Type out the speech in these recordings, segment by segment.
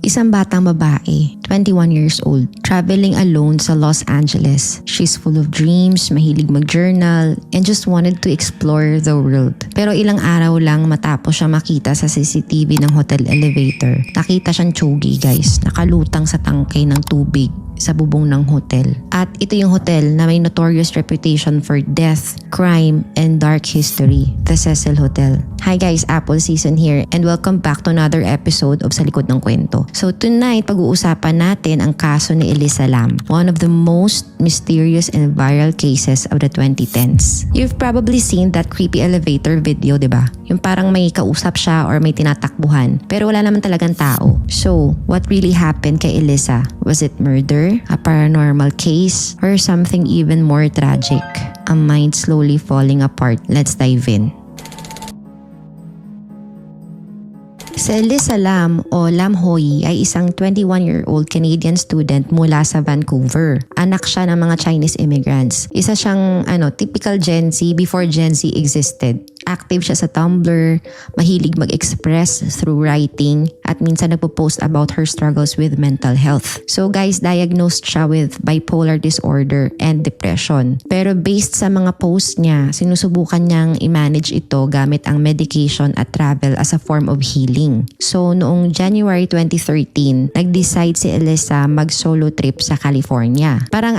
Isang batang babae, 21 years old, traveling alone sa Los Angeles. She's full of dreams, mahilig mag-journal, and just wanted to explore the world. Pero ilang araw lang matapos siya makita sa CCTV ng hotel elevator, nakita siyang chogi guys, nakalutang sa tangkay ng tubig sa bubong ng hotel. At ito yung hotel na may notorious reputation for death, crime, and dark history, the Cecil Hotel. Hi guys, Apple Season here and welcome back to another episode of Sa Likod ng Kwento. So tonight, pag-uusapan natin ang kaso ni Elisa Lam, one of the most mysterious and viral cases of the 2010s. You've probably seen that creepy elevator video, diba? Yung parang may kausap siya or may tinatakbuhan, pero wala naman talagang tao. So, what really happened kay Elisa? Was it murder, a paranormal case, or something even more tragic? A mind slowly falling apart. Let's dive in. Si Elisa Lam o Lam Hoi ay isang 21-year-old Canadian student mula sa Vancouver. Anak siya ng mga Chinese immigrants. Isa siyang typical Gen Z before Gen Z existed. Active siya sa Tumblr, mahilig mag-express through writing, at minsan nagpo-post about her struggles with mental health. So guys, diagnosed siya with bipolar disorder and depression. Pero based sa mga posts niya, sinusubukan niyang i-manage ito gamit ang medication at travel as a form of healing. So noong January 2013, nag-decide si Elisa mag-solo trip sa California. Parang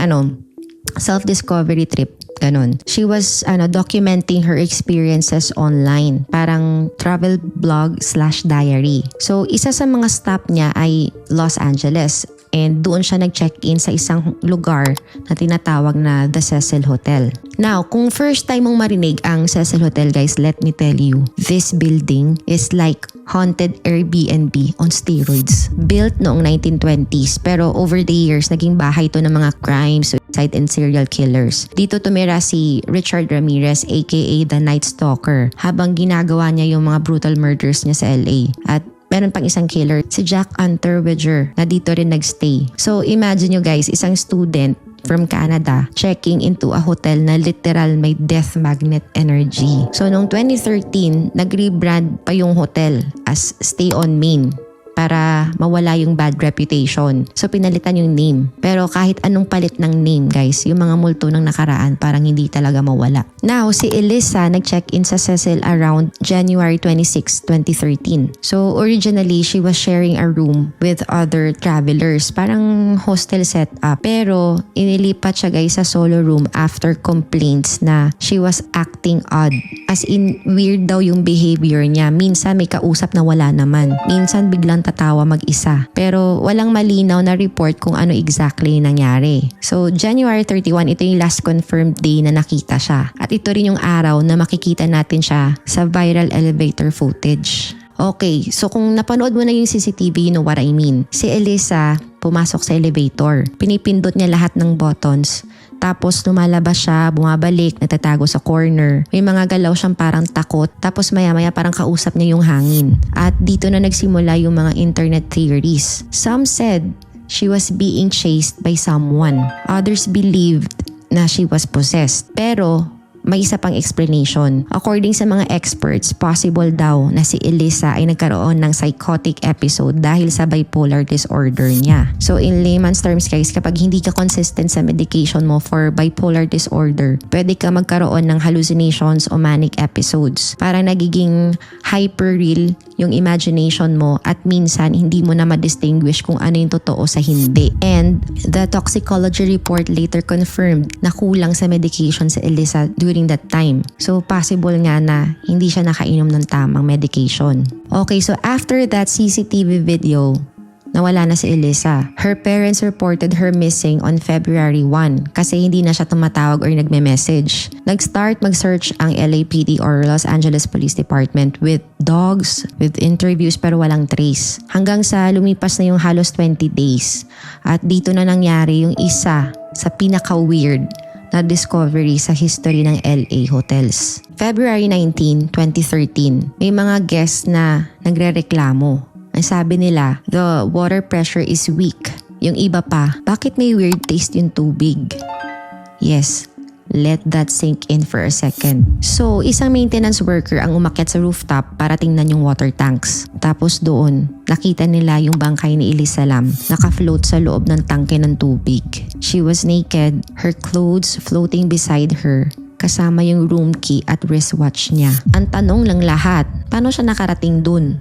self-discovery trip. Ganon. She was documenting her experiences online. Parang travel blog/diary. So, isa sa mga stop niya ay Los Angeles. And doon siya nag-check-in sa isang lugar na tinatawag na The Cecil Hotel. Now, kung first time mong marinig ang Cecil Hotel guys, let me tell you, this building is like haunted Airbnb on steroids. Built noong 1920s pero over the years, naging bahay ito ng mga crimes, suicide and serial killers. Dito tumira si Richard Ramirez aka The Night Stalker habang ginagawa niya yung mga brutal murders niya sa LA. At meron pang isang killer, si Jack Unterweger, na dito rin nagstay. So imagine nyo guys, isang student from Canada checking into a hotel na literal may death magnet energy. So noong 2013, nag-rebrand pa yung hotel as Stay on Main para mawala yung bad reputation. So pinalitan yung name. Pero kahit anong palit ng name guys, yung mga multo ng nakaraan parang hindi talaga mawala. Now, si Elisa nag-check-in sa Cecil around January 26, 2013. So originally, she was sharing a room with other travelers. Parang hostel setup. Pero inilipat siya guys sa solo room after complaints na she was acting odd. As in, weird daw yung behavior niya. Minsan may kausap na wala naman. Minsan biglang tatawa mag-isa. Pero walang malinaw na report kung ano exactly nangyari. So, January 31, ito yung last confirmed day na nakita siya. At ito rin yung araw na makikita natin siya sa viral elevator footage. Okay, so kung napanood mo na yung CCTV, you know what I mean. Si Elisa pumasok sa elevator. Pinipindot niya lahat ng buttons. Tapos lumalabas siya, bumabalik, natatago sa corner. May mga galaw siyang parang takot. Tapos maya-maya parang kausap niya yung hangin. At dito na nagsimula yung mga internet theories. Some said she was being chased by someone. Others believed na she was possessed. Pero may isa pang explanation. According sa mga experts, possible daw na si Elisa ay nagkaroon ng psychotic episode dahil sa bipolar disorder niya. So in layman's terms guys, kapag hindi ka consistent sa medication mo for bipolar disorder, pwede ka magkaroon ng hallucinations o manic episodes. Parang nagiging hyper-real yung imagination mo at minsan hindi mo na ma-distinguish kung ano yung totoo sa hindi. And the toxicology report later confirmed na kulang sa medication si Elisa during that time. So possible nga na hindi siya nakainom ng tamang medication. Okay, so after that CCTV video, nawala na si Elisa. Her parents reported her missing on February 1 kasi hindi na siya tumatawag or nagme-message. Nag-start mag-search ang LAPD or Los Angeles Police Department with dogs, with interviews pero walang trace. Hanggang sa lumipas na yung halos 20 days. At dito na nangyari yung isa sa pinaka-weird na discovery sa history ng LA hotels. February 19, 2013, may mga guests na nagrereklamo. Ang sabi nila, the water pressure is weak. Yung iba pa, bakit may weird taste yung tubig? Yes, Let that sink in for a second. So, isang maintenance worker ang umakyat sa rooftop para tingnan yung water tanks. Tapos doon, nakita nila yung bangkay ni Elisalam naka-float sa loob ng tangke ng tubig. She was naked, her clothes floating beside her, kasama yung room key at wristwatch niya. Ang tanong lang lahat, paano siya nakarating dun?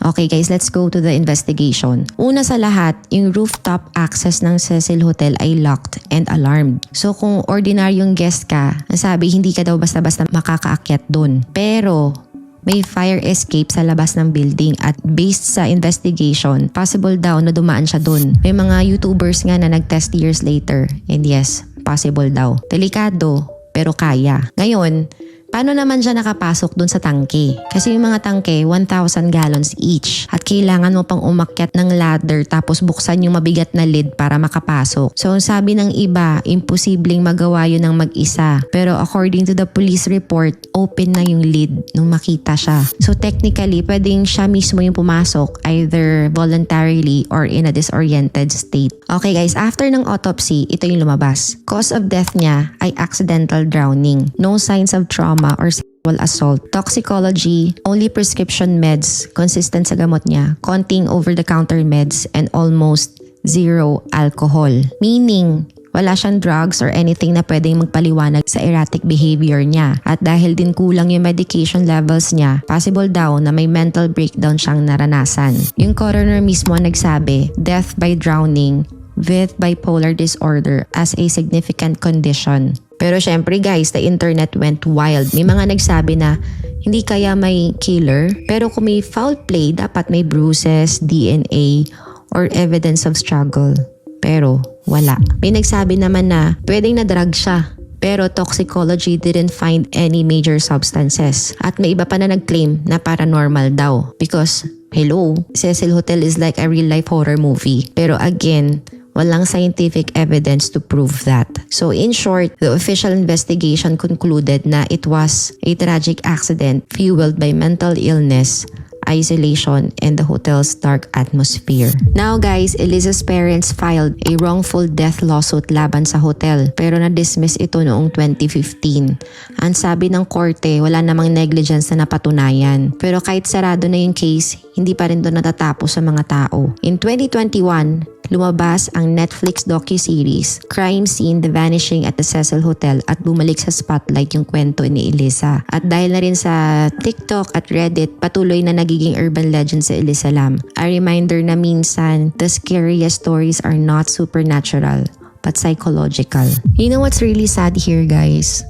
Okay guys, let's go to the investigation. Una sa lahat, yung rooftop access ng Cecil Hotel ay locked and alarmed. So kung ordinaryong guest ka, nasabi hindi ka daw basta-basta makakaakyat dun. Pero may fire escape sa labas ng building at based sa investigation, possible daw na dumaan siya dun. May mga YouTubers nga na nag-test years later and yes, possible daw. Delikado pero kaya. Ngayon, paano naman siya nakapasok dun sa tangke? Kasi yung mga tangke, 1,000 gallons each. At kailangan mo pang umakyat ng ladder tapos buksan yung mabigat na lid para makapasok. So ang sabi ng iba, imposibleng magawa yun ng mag-isa. Pero according to the police report, open na yung lid nung makita siya. So technically, pwedeng siya mismo yung pumasok either voluntarily or in a disoriented state. Okay guys, after ng autopsy, ito yung lumabas. Cause of death niya ay accidental drowning. No signs of trauma or sexual assault. Toxicology, only prescription meds, consistent sa gamot niya, konting over-the-counter meds, and almost zero alcohol. Meaning, wala siyang drugs or anything na pwedeng magpaliwanag sa erratic behavior niya. At dahil din kulang yung medication levels niya, possible daw na may mental breakdown siyang naranasan. Yung coroner mismo nagsabi, death by drowning with bipolar disorder as a significant condition. Pero syempre guys, the internet went wild. May mga nagsabi na hindi kaya may killer, pero kung may foul play, dapat may bruises, DNA, or evidence of struggle. Pero wala. May nagsabi naman na pwedeng na-drug siya, pero toxicology didn't find any major substances. At may iba pa na nag-claim na paranormal daw. Because, hello, Cecil Hotel is like a real-life horror movie. Pero again, walang scientific evidence to prove that. So in short, the official investigation concluded na it was a tragic accident fueled by mental illness, isolation, and the hotel's dark atmosphere. Now guys, Elisa's parents filed a wrongful death lawsuit laban sa hotel pero na-dismiss ito noong 2015. Ang sabi ng korte, wala namang negligence na napatunayan. Pero kahit sarado na yung case, hindi pa rin doon natatapos sa mga tao. In 2021, lumabas ang Netflix docu-series Crime Scene: The Vanishing at the Cecil Hotel at bumalik sa spotlight yung kwento ni Elisa. At dahil na rin sa TikTok at Reddit, patuloy na nagiging urban legend si Elisalam. A reminder na minsan, the scariest stories are not supernatural, but psychological. You know what's really sad here, guys?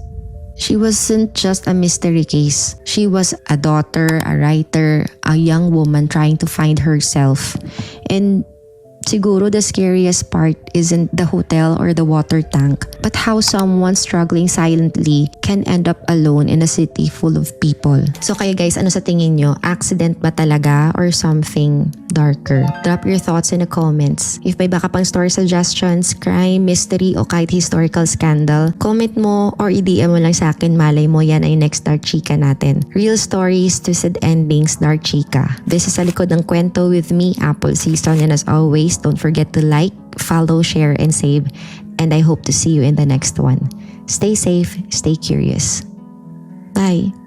She wasn't just a mystery case. She was a daughter, a writer, a young woman trying to find herself. And siguro the scariest part isn't the hotel or the water tank, but how someone struggling silently can end up alone in a city full of people. So kaya guys, ano sa tingin nyo? Accident ba talaga or something darker? Drop your thoughts in the comments. If may baka pang story suggestions, crime, mystery, o kahit historical scandal, comment mo or i-DM mo lang sa akin. Malay mo, yan ay next Dark Chika natin. Real stories, twisted endings, Dark Chika. This is Sa Likod ng Kwento with me, Apple Season, and as always, don't forget to like, follow, share, and save. And I hope to see you in the next one. Stay safe, stay curious. Bye!